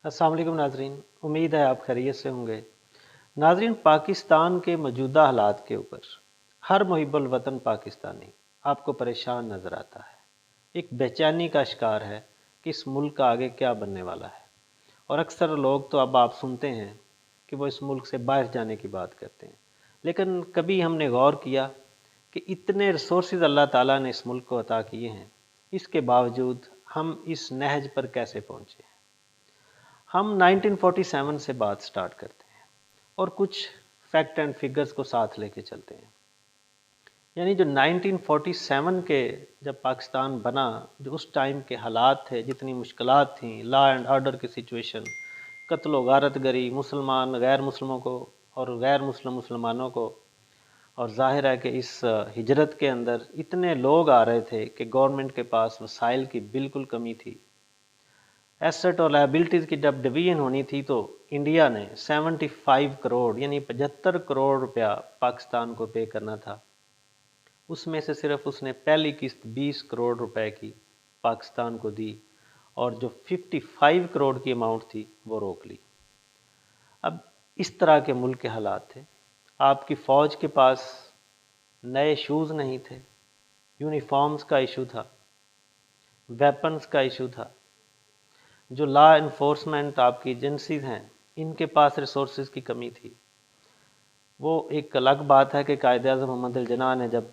अस्सलाम वालेकुम नाजरीन, उम्मीद है आप खैरियत से होंगे। नाजरीन, पाकिस्तान के मौजूदा हालात के ऊपर हर मुहिब्बुल वतन पाकिस्तानी आपको परेशान नज़र आता है, एक बेचैनी का शिकार है कि इस मुल्क का आगे क्या बनने वाला है। और अक्सर लोग तो अब आप सुनते हैं कि वो इस मुल्क से बाहर जाने की बात करते हैं, लेकिन कभी हमने गौर किया कि इतने रिसोर्सेज अल्लाह ताला ने इस मुल्क को अता किए हैं, इसके बावजूद हम इस नहज पर कैसे पहुँचे। हम 1947 से बात स्टार्ट करते हैं और कुछ फैक्ट एंड फिगर्स को साथ लेके चलते हैं। यानी जो 1947 के जब पाकिस्तान बना, जो उस टाइम के हालात थे, जितनी मुश्किलात थी, लॉ एंड ऑर्डर की सिचुएशन, कत्ल व गारत गरी, मुसलमान गैर मुस्लिमों को और गैर मुस्लिम मुसलमानों को, और जाहिर है कि इस हिजरत के अंदर इतने लोग आ रहे थे कि गवर्नमेंट के पास वसाइल की बिल्कुल कमी थी। एसेट और लायबिलिटीज़ की जब डिवीजन होनी थी तो इंडिया ने 75 करोड़ यानी 75 करोड़ रुपया पाकिस्तान को पे करना था। उसमें से सिर्फ उसने पहली किस्त 20 करोड़ रुपए की पाकिस्तान को दी और जो 55 करोड़ की अमाउंट थी वो रोक ली। अब इस तरह के मुल्क के हालात थे। आपकी फ़ौज के पास नए शूज़ नहीं थे, यूनिफॉर्म्स का इशू था, वेपन्स का इशू था। जो लॉ इन्फोर्समेंट आपकी एजेंसीज हैं, इनके पास रिसोर्सेज की कमी थी। वो एक अलग बात है कि कायद आज़म मोहम्मद अली जिन्ना ने जब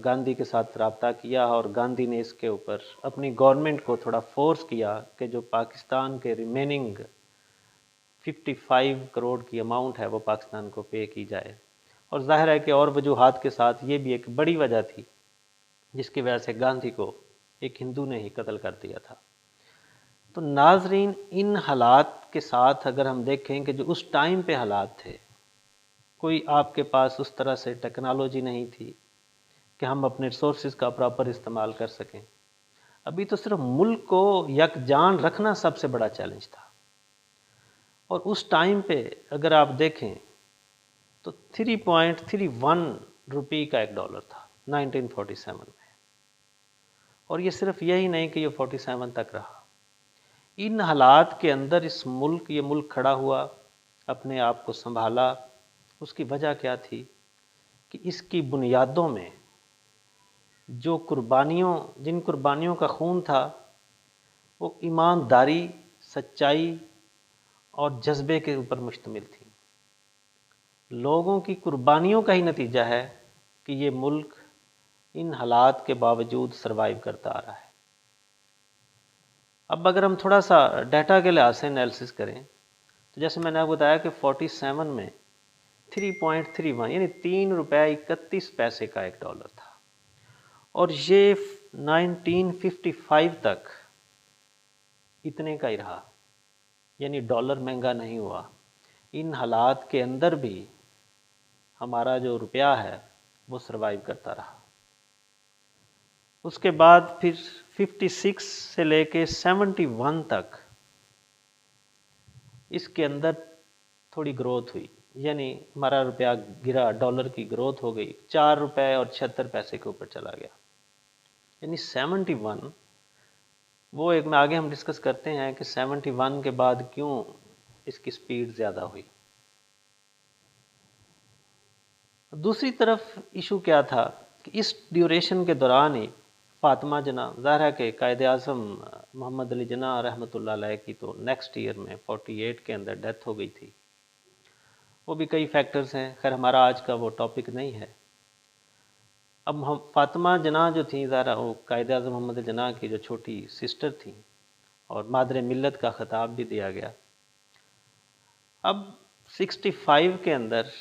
गांधी के साथ रब्ता किया और गांधी ने इसके ऊपर अपनी गवर्नमेंट को थोड़ा फोर्स किया कि जो पाकिस्तान के रिमेनिंग 55 करोड़ की अमाउंट है वो पाकिस्तान को पे की जाए। और जाहिर है कि और वजूहात के साथ ये भी एक बड़ी वजह थी जिसकी वजह से गांधी को एक हिंदू ने ही कत्ल कर दिया था। तो नाजरीन, इन हालात के साथ अगर हम देखें कि जो उस टाइम पे हालात थे, कोई आपके पास उस तरह से टेक्नोलॉजी नहीं थी कि हम अपने रिसोर्सेज का प्रॉपर इस्तेमाल कर सकें। अभी तो सिर्फ मुल्क को यकजान रखना सबसे बड़ा चैलेंज था। और उस टाइम पे अगर आप देखें तो 3.31 रुपये का एक डॉलर था 1947 में। और ये सिर्फ यही नहीं कि ये 47 तक रहा। इन हालात के अंदर ये मुल्क खड़ा हुआ, अपने आप को संभाला। उसकी वजह क्या थी कि इसकी बुनियादों में जिन कुर्बानियों का खून था वो ईमानदारी, सच्चाई और जज्बे के ऊपर मुश्तमिल थी। लोगों की कुर्बानियों का ही नतीजा है कि ये मुल्क इन हालात के बावजूद सरवाइव करता आ रहा है। अब अगर हम थोड़ा सा डाटा के लिहाज से एनालिसिस करें तो जैसे मैंने आपको बताया कि 47 में 3.31 यानी 3 रुपये 31 पैसे का एक डॉलर था। और ये 1955 तक इतने का ही रहा, यानी डॉलर महंगा नहीं हुआ। इन हालात के अंदर भी हमारा जो रुपया है वो सरवाइव करता रहा। उसके बाद फिर 56 से लेके 71 तक इसके अंदर थोड़ी ग्रोथ हुई, यानी हमारा रुपया गिरा, डॉलर की ग्रोथ हो गई, 4 रुपये और 76 पैसे के ऊपर चला गया। यानी 71 वो एक में आगे हम डिस्कस करते हैं कि 71 के बाद क्यों इसकी स्पीड ज़्यादा हुई। दूसरी तरफ इशू क्या था कि इस ड्यूरेशन के दौरान ही फातिमा जिन्ना, ज़ाहिर है कि कायद आज़म मोहम्मद अली जिन्ना रहमतुल्लाह अलैह की तो नेक्स्ट ईयर में 48 के अंदर डेथ हो गई थी। वो भी कई फैक्टर्स हैं, खैर हमारा आज का वो टॉपिक नहीं है। अब हम फातिमा जिन्ना जो थी, ज़ाहिर वो कायद आज़म मोहम्मद अली जिन्ना की जो छोटी सिस्टर थी और मादर मिल्लत का खिताब भी दिया गया। अब 65 के अंदर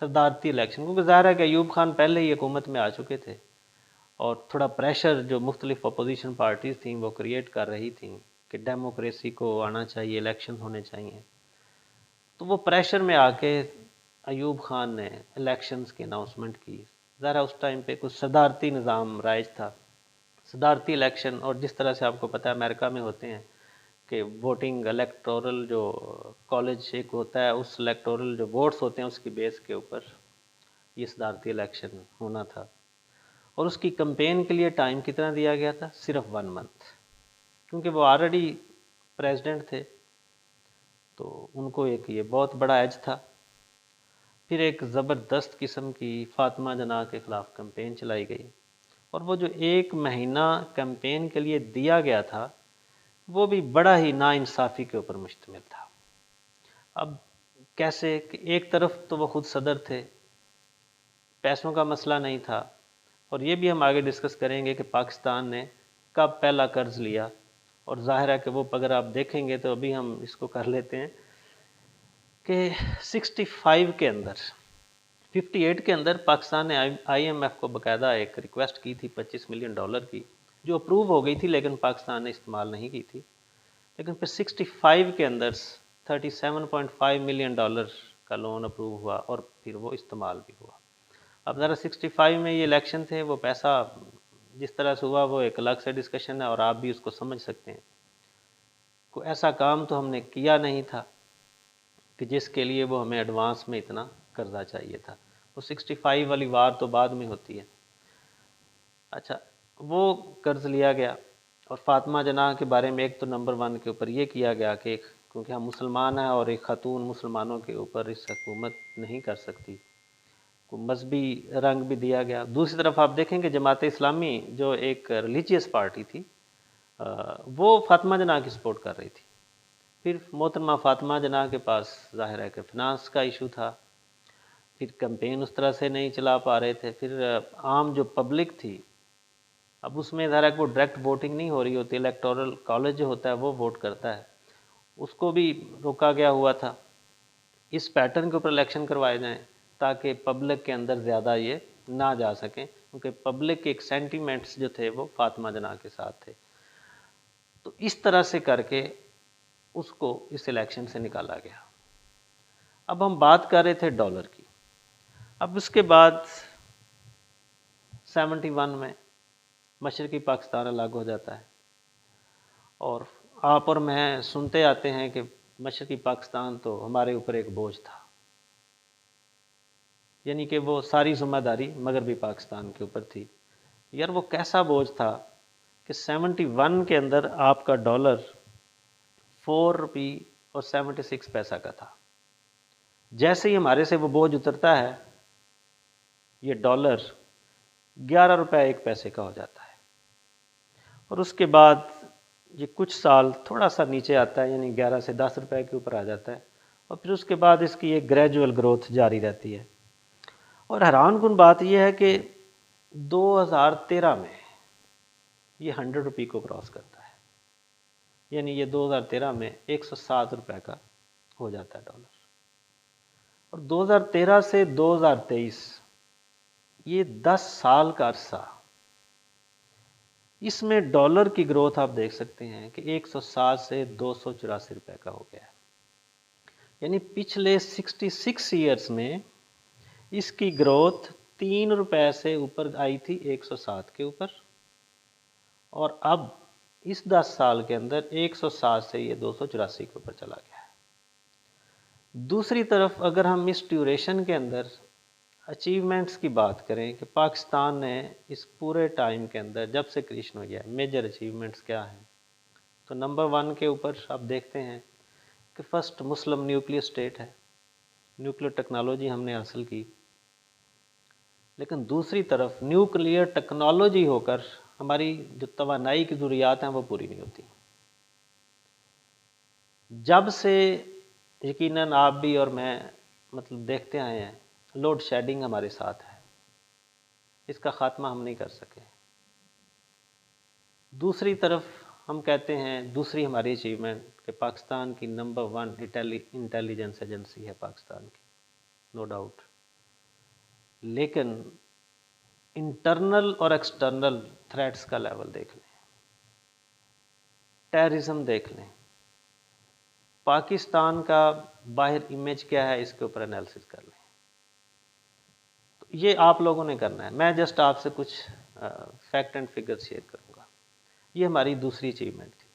सदारती इलेक्शन, क्योंकि ज़ाहिर है कि अयूब खान पहले ही हुकूमत में आ चुके थे और थोड़ा प्रेशर जो मुख्तलिफ अपोजिशन पार्टीज़ थी वो क्रिएट कर रही थी कि डेमोक्रेसी को आना चाहिए, इलेक्शन होने चाहिए। तो वो प्रेशर में आके अयूब खान ने इलेक्शंस की अनाउंसमेंट की। ज़रा उस टाइम पे कुछ सदारती निज़ाम राइज था, सदारती इलेक्शन। और जिस तरह से आपको पता है अमेरिका में होते हैं कि वोटिंग इलेक्टोरल जो कॉलेज एक होता है, उस इलेक्टोरल जो वोट्स होते हैं उसकी बेस के ऊपर ये सदारती इलेक्शन होना था। और उसकी कंपेन के लिए टाइम कितना दिया गया था? सिर्फ 1 मंथ, क्योंकि वो ऑलरेडी प्रेसिडेंट थे تو ان کو ایک یہ بہت بڑا ایج تھا۔ پھر ایک زبردست قسم کی فاطمہ جناح کے خلاف کمپین چلائی گئی، اور وہ جو 1 مہینہ کمپین کے لیے دیا گیا تھا وہ بھی بڑا ہی ناانصافی کے اوپر مشتمل تھا۔ اب کیسے کہ ایک طرف تو وہ خود صدر تھے، پیسوں کا مسئلہ نہیں تھا، اور یہ بھی ہم آگے ڈسکس کریں گے کہ پاکستان نے کب پہلا قرض لیا، اور ظاہر ہے کہ وہ اگر آپ دیکھیں گے تو ابھی ہم اس کو کر لیتے ہیں کہ 65 کے اندر 58 کے اندر پاکستان نے آئی ایم ایف کو باقاعدہ ایک ریکویسٹ کی تھی $25 ملین کی، جو اپروو ہو گئی تھی لیکن پاکستان نے استعمال نہیں کی تھی۔ لیکن پھر 65 کے اندر $37.5 ملین کا لون اپروو ہوا، اور پھر وہ استعمال بھی ہوا۔ اب ذرا 65 میں یہ الیکشن تھے، وہ پیسہ جس طرح سے ہوا وہ ایک الگ سے ڈسکشن ہے، اور آپ بھی اس کو سمجھ سکتے ہیں۔ کوئی ایسا کام تو ہم نے کیا نہیں تھا کہ جس کے لیے وہ ہمیں ایڈوانس میں اتنا قرضہ چاہیے تھا۔ وہ 65 والی وار تو بعد میں ہوتی ہے۔ اچھا، وہ قرض لیا گیا، اور فاطمہ جناح کے بارے میں ایک تو نمبر 1 کے اوپر یہ کیا گیا کہ کیونکہ ہم مسلمان ہیں اور ایک خاتون مسلمانوں کے اوپر اس حکومت نہیں کر سکتی، کو مذہبی رنگ بھی دیا گیا۔ دوسری طرف آپ دیکھیں کہ جماعت اسلامی جو ایک ریلیجیس پارٹی تھی، وہ فاطمہ جناح کی سپورٹ کر رہی تھی۔ پھر محترمہ فاطمہ جناح کے پاس ظاہر ہے کہ فنانس کا ایشو تھا، پھر کمپین اس طرح سے نہیں چلا پا رہے تھے، پھر عام جو پبلک تھی، اب اس میں ظاہر ہے کہ وہ ڈائریکٹ ووٹنگ نہیں ہو رہی ہوتی، الیکٹورل کالج جو ہوتا ہے وہ ووٹ کرتا ہے، اس کو بھی روکا گیا ہوا تھا۔ اس پیٹرن کے اوپر الیکشن کروائے جائیں تاکہ پبلک کے اندر زیادہ یہ نہ جا سکیں، کیونکہ پبلک کے ایک سینٹیمنٹس جو تھے وہ فاطمہ جناح کے ساتھ تھے۔ تو اس طرح سے کر کے اس کو اس الیکشن سے نکالا گیا۔ اب ہم بات کر رہے تھے ڈالر کی۔ اب اس کے بعد 71 میں مشرقی پاکستان الگ ہو جاتا ہے، اور آپ اور میں سنتے آتے ہیں کہ مشرقی پاکستان تو ہمارے اوپر ایک بوجھ تھا، یعنی کہ وہ ساری ذمہ داری مغربی پاکستان کے اوپر تھی۔ یار وہ کیسا بوجھ تھا کہ 71 کے اندر آپ کا ڈالر 4 روپے اور 76 پیسہ کا تھا۔ جیسے ہی ہمارے سے وہ بوجھ اترتا ہے، یہ ڈالر 11 روپے 1 پیسے کا ہو جاتا ہے، اور اس کے بعد یہ کچھ سال تھوڑا سا نیچے آتا ہے، یعنی 11 سے 10 روپے کے اوپر آ جاتا ہے، اور پھر اس کے بعد اس کی ایک گریجول گروتھ جاری رہتی ہے۔ اور حیران کن بات یہ ہے کہ 2013 میں یہ 100 روپے کو کراس کرتا ہے، یعنی یہ 2013 میں 107 روپے کا ہو جاتا ہے ڈالر۔ اور 2013 سے 2023 یہ 10 سال کا عرصہ، اس میں ڈالر کی گروتھ آپ دیکھ سکتے ہیں کہ 107 سے 284 روپے کا ہو گیا ہے، یعنی پچھلے 66 ایئرس میں اس کی گروتھ 3 روپے سے اوپر آئی تھی 107 کے اوپر، اور اب اس 10 سال کے اندر 107 سے یہ 284 کے اوپر چلا گیا ہے۔ دوسری طرف اگر ہم اس ڈیوریشن کے اندر اچیومنٹس کی بات کریں کہ پاکستان نے اس پورے ٹائم کے اندر جب سے کریشن ہو گیا میجر اچیومنٹس کیا ہیں، تو نمبر 1 کے اوپر آپ دیکھتے ہیں کہ فرسٹ مسلم نیوکلیئر اسٹیٹ ہے، نیوکلیئر ٹیکنالوجی ہم نے حاصل کی۔ لیکن دوسری طرف نیوکلیئر ٹیکنالوجی ہو کر ہماری جو توانائی کی ضروریات ہیں وہ پوری نہیں ہوتی۔ جب سے یقیناً آپ بھی اور میں دیکھتے آئے ہیں، لوڈ شیڈنگ ہمارے ساتھ ہے، اس کا خاتمہ ہم نہیں کر سکے۔ دوسری طرف ہم کہتے ہیں دوسری ہماری اچیومنٹ کہ پاکستان کی نمبر 1 انٹیلیجنس ایجنسی ہے پاکستان کی، نو ڈاؤٹ، لیکن انٹرنل اور ایکسٹرنل تھریٹس کا لیول دیکھ لیں، ٹیررزم دیکھ لیں، پاکستان کا باہر امیج کیا ہے، اس کے اوپر انالیسس کر لیں۔ تو یہ آپ لوگوں نے کرنا ہے، میں جسٹ آپ سے کچھ فیکٹ اینڈ فگر شیئر کروں گا۔ یہ ہماری دوسری اچیومنٹ تھی۔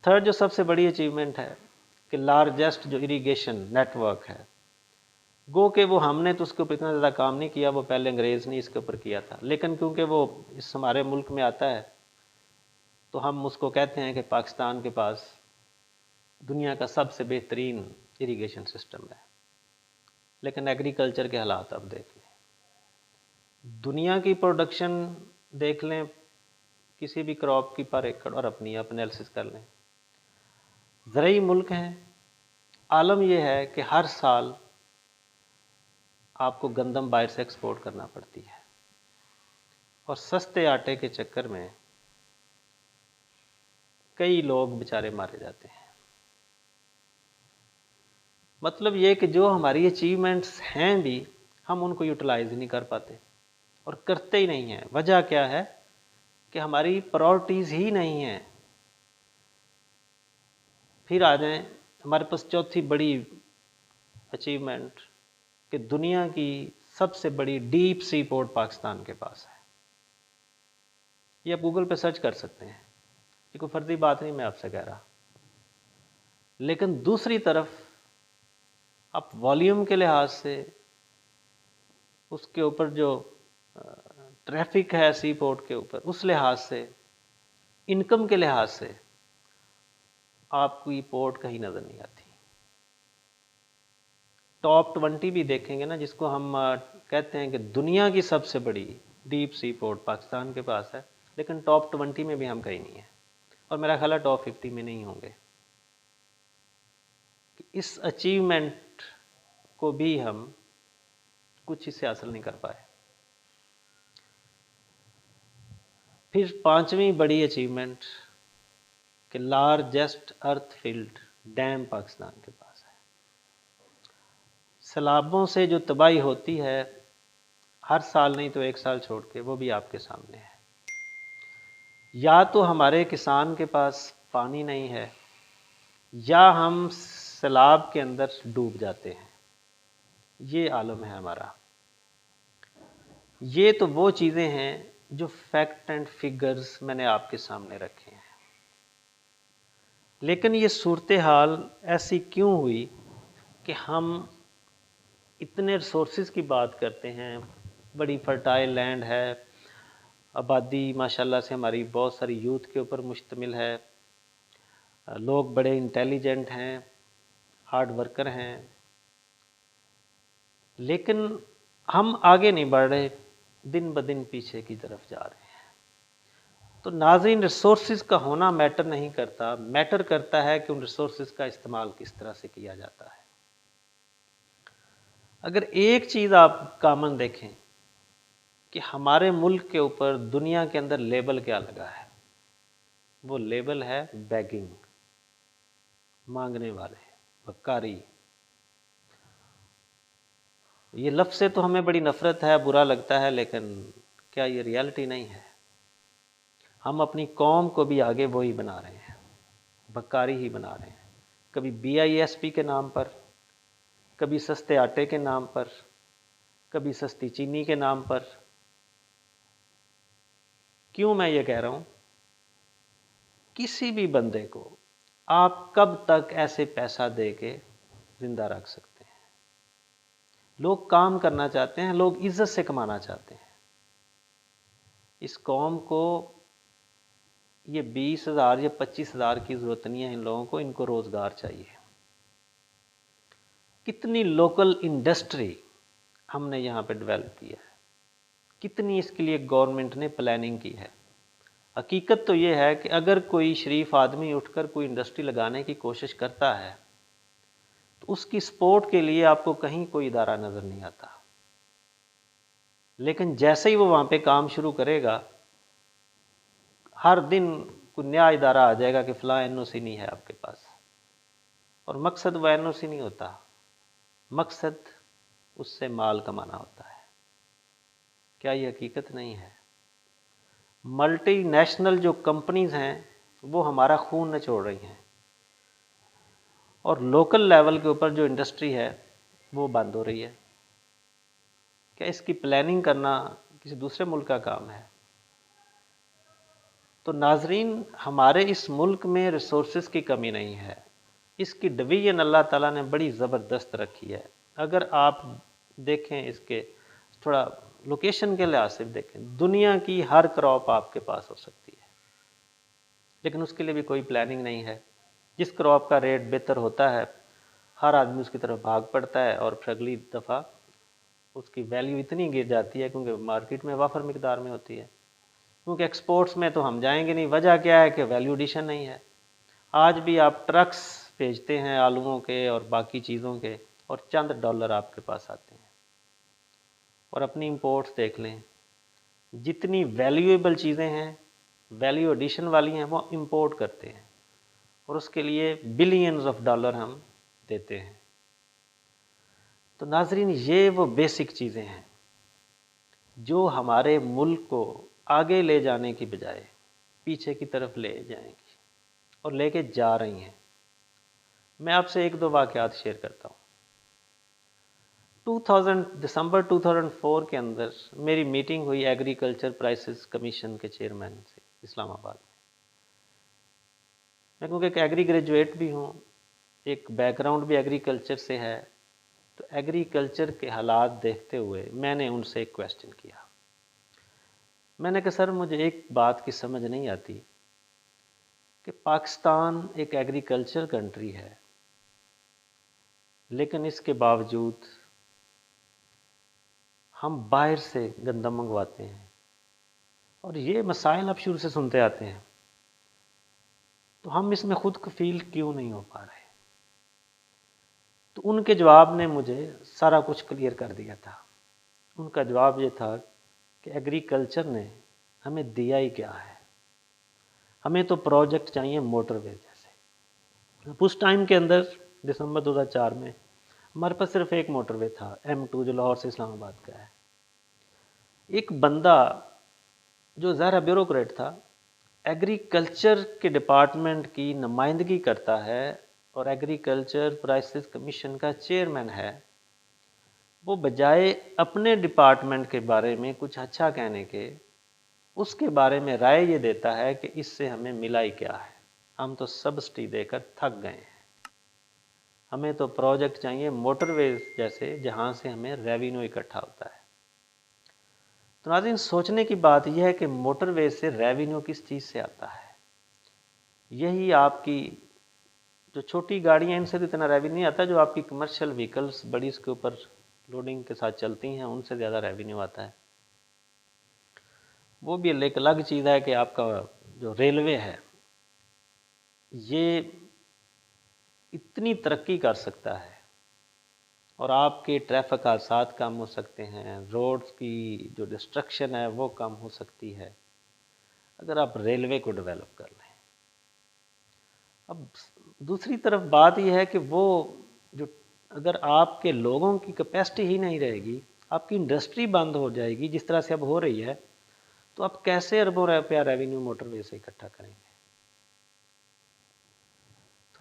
تھرڈ جو سب سے بڑی اچیومنٹ ہے کہ لارجسٹ جو اریگیشن نیٹ ورک ہے، گو کہ وہ ہم نے تو اس کے اوپر اتنا زیادہ کام نہیں کیا، وہ پہلے انگریز نے اس کے اوپر کیا تھا، لیکن کیونکہ وہ اس ہمارے ملک میں آتا ہے تو ہم اس کو کہتے ہیں کہ پاکستان کے پاس دنیا کا سب سے بہترین اریگیشن سسٹم ہے، لیکن ایگریکلچر کے حالات اب دیکھ لیں، دنیا کی پروڈکشن دیکھ لیں کسی بھی کراپ کی پر ایکڑ، اور اپنی آپ انالیسس کر لیں، زرعی ملک ہیں، عالم یہ ہے کہ ہر سال آپ کو گندم باہر سے ایکسپورٹ کرنا پڑتی ہے، اور سستے آٹے کے چکر میں کئی لوگ بیچارے مارے جاتے ہیں۔ مطلب یہ کہ جو ہماری اچیومنٹس ہیں بھی، ہم ان کو یوٹیلائز نہیں کر پاتے اور کرتے ہی نہیں ہیں۔ وجہ کیا ہے کہ ہماری پرائورٹیز ہی نہیں ہیں۔ پھر آ جائیں ہمارے پاس چوتھی بڑی اچیومنٹ کہ دنیا کی سب سے بڑی ڈیپ سی پورٹ پاکستان کے پاس ہے۔ یہ آپ گوگل پہ سرچ کر سکتے ہیں، یہ کوئی فردی بات نہیں میں آپ سے کہہ رہا۔ لیکن دوسری طرف آپ والیوم کے لحاظ سے، اس کے اوپر جو ٹریفک ہے سی پورٹ کے اوپر، اس لحاظ سے، انکم کے لحاظ سے آپ کو یہ پورٹ کہیں نظر نہیں آتی۔ ٹاپ 20 بھی دیکھیں گے نا، جس کو ہم کہتے ہیں کہ دنیا کی سب سے بڑی ڈیپ سی پورٹ پاکستان کے پاس ہے، لیکن ٹاپ 20 میں بھی ہم کہیں نہیں ہیں، اور میرا خیال ہے ٹاپ 50 میں نہیں ہوں گے۔ اس اچیومنٹ کو بھی ہم کچھ اس سے حاصل نہیں کر پائے۔ پھر پانچویں بڑی اچیومنٹ کہ لارجسٹ ارتھ فلڈ ڈیم پاکستان کے پاس ہے۔ سیلابوں سے جو تباہی ہوتی ہے ہر سال، نہیں تو ایک سال چھوڑ کے، وہ بھی آپ کے سامنے ہے۔ یا تو ہمارے کسان کے پاس پانی نہیں ہے، یا ہم سیلاب کے اندر ڈوب جاتے ہیں۔ یہ عالم ہے ہمارا۔ یہ تو وہ چیزیں ہیں جو فیکٹ اینڈ فگرز میں نے آپ کے سامنے رکھے ہیں۔ لیکن یہ صورتحال ایسی کیوں ہوئی کہ ہم اتنے ریسورسز کی بات کرتے ہیں، بڑی فرٹائل لینڈ ہے، آبادی ماشاءاللہ سے ہماری بہت ساری یوتھ کے اوپر مشتمل ہے، لوگ بڑے انٹیلیجنٹ ہیں، ہارڈ ورکر ہیں، لیکن ہم آگے نہیں بڑھ رہے، دن بدن پیچھے کی طرف جا رہے ہیں۔ تو ناظرین، ریسورسز کا ہونا میٹر نہیں کرتا، میٹر کرتا ہے کہ ان ریسورسز کا استعمال کس طرح سے کیا جاتا ہے۔ اگر ایک چیز آپ کامن دیکھیں کہ ہمارے ملک کے اوپر دنیا کے اندر لیبل کیا لگا ہے، وہ لیبل ہے بیگنگ، مانگنے والے، بھکاری۔ یہ لفظ سے تو ہمیں بڑی نفرت ہے، برا لگتا ہے، لیکن کیا یہ ریالٹی نہیں ہے؟ ہم اپنی قوم کو بھی آگے وہی بنا رہے ہیں، بھکاری ہی بنا رہے ہیں، کبھی BISP کے نام پر، کبھی سستے آٹے کے نام پر، کبھی سستی چینی کے نام پر۔ کیوں میں یہ کہہ رہا ہوں؟ کسی بھی بندے کو آپ کب تک ایسے پیسہ دے کے زندہ رکھ سکتے ہیں؟ لوگ کام کرنا چاہتے ہیں، لوگ عزت سے کمانا چاہتے ہیں۔ اس قوم کو یہ 20,000 یا 25,000 کی ضرورت نہیں ہے، ان لوگوں کو، ان کو روزگار چاہیے۔ کتنی لوکل انڈسٹری ہم نے یہاں پہ ڈیولپ کی ہے، کتنی اس کے لیے گورنمنٹ نے پلاننگ کی ہے۔ حقیقت تو یہ ہے کہ اگر کوئی شریف آدمی اٹھ کر کوئی انڈسٹری لگانے کی کوشش کرتا ہے تو اس کی سپورٹ کے لیے آپ کو کہیں کوئی ادارہ نظر نہیں آتا، لیکن جیسے ہی وہ وہاں پہ کام شروع کرے گا، ہر دن کوئی نیا ادارہ آ جائے گا کہ فلاں NOC نہیں ہے آپ کے پاس، اور مقصد وہ NOC نہیں ہوتا، مقصد اس سے مال کمانا ہوتا ہے۔ کیا یہ حقیقت نہیں ہے؟ ملٹی نیشنل جو کمپنیز ہیں وہ ہمارا خون نچوڑ رہی ہیں، اور لوکل لیول کے اوپر جو انڈسٹری ہے وہ بند ہو رہی ہے۔ کیا اس کی پلاننگ کرنا کسی دوسرے ملک کا کام ہے؟ تو ناظرین، ہمارے اس ملک میں ریسورسز کی کمی نہیں ہے، اس کی ڈویژن اللہ تعالیٰ نے بڑی زبردست رکھی ہے۔ اگر آپ دیکھیں اس کے تھوڑا لوکیشن کے لحاظ سے دیکھیں، دنیا کی ہر کراپ آپ کے پاس ہو سکتی ہے، لیکن اس کے لیے بھی کوئی پلاننگ نہیں ہے۔ जिस क्रॉप का रेट बेहतर होता है हर आदमी उसकी तरफ भाग पड़ता है और फिर अगली दफ़ा उसकी वैल्यू इतनी गिर जाती है क्योंकि मार्केट में वाफर मिकदार में होती है। क्योंकि एक्सपोर्ट्स में तो हम जाएंगे नहीं, वजह क्या है कि वैल्यू एडिशन नहीं है। आज भी आप ट्रक्स भेजते हैं आलूओं के और बाकी चीज़ों के और चंद डॉलर आपके पास आते हैं। और अपनी इंपोर्ट्स देख लें, जितनी वैल्यूएबल चीज़ें हैं, वैल्यू एडिशन वाली हैं, वो इंपोर्ट करते हैं और उसके लिए बिलियंस ऑफ डॉलर हम देते हैं। तो नाजरीन, ये वो बेसिक चीज़ें हैं जो हमारे मुल्क को आगे ले जाने की बजाय पीछे की तरफ ले जाएंगी और लेके जा रही हैं। मैं आपसे एक दो वाक़यात शेयर करता हूँ। दिसंबर 2004 के अंदर मेरी मीटिंग हुई एग्रीकल्चर प्राइसेस कमीशन के चेयरमैन से इस्लामाबाद में। मैं क्योंकि एक एग्री ग्रेजुएट भी हूँ, एक बैकग्राउंड भी एग्रीकल्चर से है, तो एग्रीकल्चर के हालात देखते हुए मैंने उनसे एक क्वेश्चन किया। मैंने कहा सर, मुझे एक बात की समझ नहीं आती कि पाकिस्तान एक एग्रीकल्चर कंट्री है, लेकिन इसके बावजूद हम बाहर से गंदम मंगवाते हैं और ये मसाइल आप शुरू से सुनते आते हैं, तो हम इसमें खुद कफील क्यों नहीं हो पा रहे। तो उनके जवाब ने मुझे सारा कुछ क्लियर कर दिया था। उनका जवाब ये था कि एग्रीकल्चर ने हमें दिया ही क्या है, हमें तो प्रोजेक्ट चाहिए मोटरवे जैसे। उस टाइम के अंदर दिसंबर 2004 में हमारे पास सिर्फ एक मोटरवे था, M2, जो लाहौर से इस्लामाबाद का है। एक बंदा जो ज़ाहिर ब्यूरोक्रेट था, एग्रीकल्चर के डिपार्टमेंट की नुमाइंदगी करता है और एग्रीकल्चर प्राइसेस कमीशन का चेयरमैन है, वो बजाय अपने डिपार्टमेंट के बारे में कुछ अच्छा कहने के, उसके बारे में राय ये देता है कि इससे हमें मिला ही क्या है, हम तो सब्सिडी देकर थक गए हैं, हमें तो प्रोजेक्ट चाहिए मोटरवेज जैसे जहाँ से हमें रेवेन्यू इकट्ठा होता है। तो नाज़रीन, सोचने की बात यह है कि मोटरवेज से रेवेन्यू किस चीज़ से आता है। यही आपकी जो छोटी गाड़ियाँ, इनसे तो इतना रेवेन्यू नहीं आता, जो आपकी कमर्शियल व्हीकल्स बड़ी इसके ऊपर लोडिंग के साथ चलती हैं, उनसे ज़्यादा रेवेन्यू आता है। वो भी एक अलग चीज़ है कि आपका जो रेलवे है ये इतनी तरक्की कर सकता है और आपके ट्रैफिक हादसात कम हो सकते हैं, रोड्स की जो डिस्ट्रक्शन है वो कम हो सकती है अगर आप रेलवे को डेवलप कर लें। अब दूसरी तरफ बात यह है कि वो जो अगर आपके लोगों की कैपेसिटी ही नहीं रहेगी, आपकी इंडस्ट्री बंद हो जाएगी जिस तरह से अब हो रही है, तो आप कैसे अरबों रुपया रेवेन्यू मोटरवे से इकट्ठा करेंगे।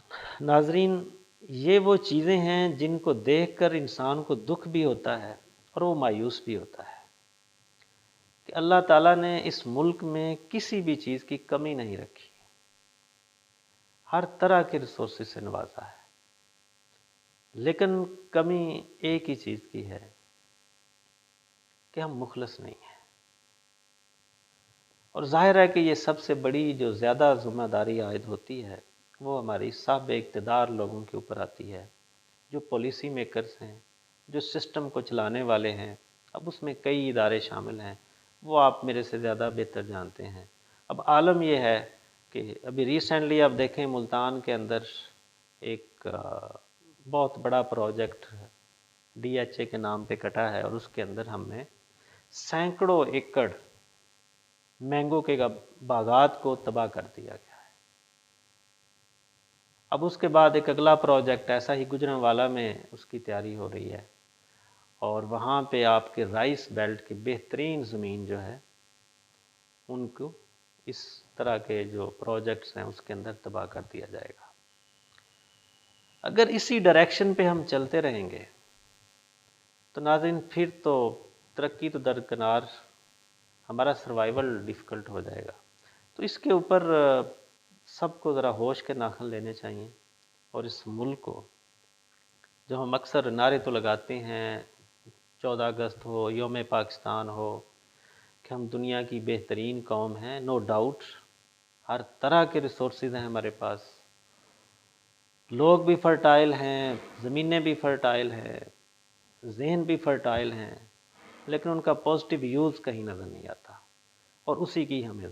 तो नाजरीन, ये वो चीज़ें हैं जिनको देखकर इंसान को दुख भी होता है और वो मायूस भी होता है कि अल्लाह ताला ने इस मुल्क में किसी भी चीज़ की कमी नहीं रखी, हर तरह के रिसोर्सेज से नवाजा है, लेकिन कमी एक ही चीज़ की है कि हम मुखलस नहीं हैं। और जाहिर है कि ये सबसे बड़ी जो ज़्यादा ज़िम्मेदारी आयद होती है वो हमारी साहब इक़्तिदार लोगों के ऊपर आती है, जो पॉलिसी मेकर्स हैं, जो सिस्टम को चलाने वाले हैं। अब उसमें कई इदारे शामिल हैं, वो आप मेरे से ज़्यादा बेहतर जानते हैं। अब आलम यह है कि अभी रिसेंटली आप देखें, मुल्तान के अंदर एक बहुत बड़ा प्रोजेक्ट DHA के नाम पे कटा है और उसके अंदर हमने सैकड़ों एकड़ मैंगो के बागात को तबाह कर दिया गया है। अब उसके बाद एक अगला प्रोजेक्ट ऐसा ही गुजरांवाला में उसकी तैयारी हो रही है और वहाँ पे आपके राइस बेल्ट की बेहतरीन ज़मीन जो है उनको इस तरह के जो प्रोजेक्ट्स हैं उसके अंदर तबाह कर दिया जाएगा। अगर इसी डायरेक्शन पे हम चलते रहेंगे तो नाज़रीन फिर तो तरक्की तो दरकिनार, हमारा सर्वाइवल डिफ़िकल्ट हो जाएगा। तो इसके ऊपर सबको ज़रा होश के नाखन लेने चाहिए और इस मुल्क को, जो हम अक्सर नारे तो लगाते हैं, 14 अगस्त हो, यौम पाकिस्तान हो, कि हम दुनिया की बेहतरीन कौम हैं, नो डाउट, हर तरह के रिसोर्सेज हैं हमारे पास, لوگ بھی فرٹائل ہیں، زمینیں بھی فرٹائل ہیں، ذہن بھی فرٹائل ہیں، لیکن ان کا پازیٹیو یوز کہیں نظر نہیں آتا، اور اسی کی ہمیں